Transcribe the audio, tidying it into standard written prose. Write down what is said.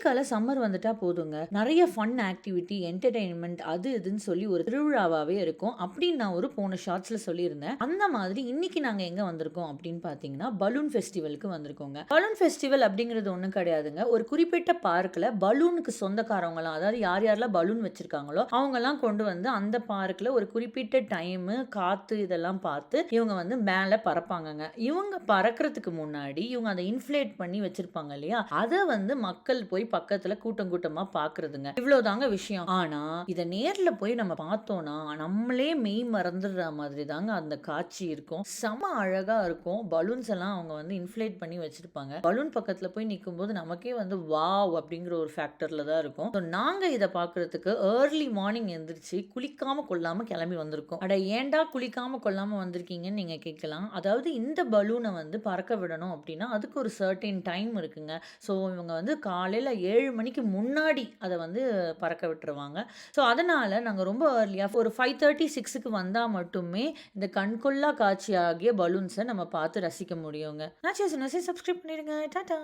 வெயில் சம்மர் வந்துட்டா போதுங்க. நெறைய ஃபன் ஆக்டிவிட்டி, என்டர்டெயின்மென்ட் அது இதுன்னு சொல்லி ஒரு திருவிழாவாவே இருக்கும். அப்படின்னு நான் ஒரு போன ஷார்ட்ஸ்ல சொல்லியிருந்தேன். அந்த மாதிரி இன்னைக்கு நாங்க எங்க வந்திருக்கோம் அப்படின்னு பார்த்தீங்கன்னா, பலூன் ஃபெஸ்டிவலுக்கு வந்திருக்கோங்க. பலூன் ஃபெஸ்டிவல் அப்படிங்கிறது ஒண்ணும் கிடையாதுங்க. ஒரு குறிப்பிட்ட பார்க்ல பலூனுக்கு சொந்தக்காரவங்கலாம், அதாவது யார் யாரெல்லாம் பலூன் வச்சிருக்காங்களோ, அவங்கலாம் கொண்டு வந்து அந்த பார்க்ல ஒரு குறிப்பிட்ட டைமு, காத்து இதெல்லாம் பார்த்து இவங்க வந்து மேல பறப்பாங்கங்க. இவங்க பறக்கிறதுக்கு முன்னாடி இவங்க அத இன்ஃப்ளேட் பண்ணி வச்சிருப்பாங்க இல்லையா? அத வந்து மக்கள் போய் பக்கத்துல கூட்டம் கூட்டமா பார்க்கிறதுங்க. இவ்வளவுதாங்க விஷயம். ஆனா, இத நேர்ல போய் நம்ம பார்த்தோம்னா, நம்மளே மெய் மறந்துடுற மாதிரி தாங்க அந்த காட்சி இருக்கும். செம அழகா இருக்கும். பலூன்ஸ் எல்லாம் அவங்க வந்து இன்ஃப்ளேட் பண்ணி வச்சிருப்பாங்க. பலூன் பக்கத்துல போய் நிக்கும்போது நமக்கே வந்து வாவ்! அப்படிங்கிற ஒரு ஃபேக்டர்ல தான் இருக்கும். ஸோ நாங்க இத பார்க்கறதுக்கு ஏர்லி மார்னிங் எந்திரிச்சு குளிக்காம கொள்ளாம கிளம்பி வந்திருக்கோம். அட ஏன்டா குளிக்காம கொள்ளாம வந்திருக்கீங்கன்னு நீங்க கேட்கலாம். அதாவது இந்த பலூன வந்து பறக்க விடணும் அப்படின்னா, அதுக்கு ஒரு சர்டைன் டைம் இருக்குங்க. ஸோ இவங்க வந்து காலையில 7 மணிக்கு முன்னாடி அத வந்து பறக்க விட்டுருவாங்க. ஸோ அதனால நாங்க ரொம்ப ஏர்லியா ஒரு 5:30, 6க்கு வந்தா மட்டுமே இந்த கண்கொள்ளா காட்சி ஆகிய பலூன்ஸ நம்ம பார்த்து ரசிக்க முடியுங்க. நான் சப்ஸ்கிரைப் பண்ணிடுங்க. டாடா!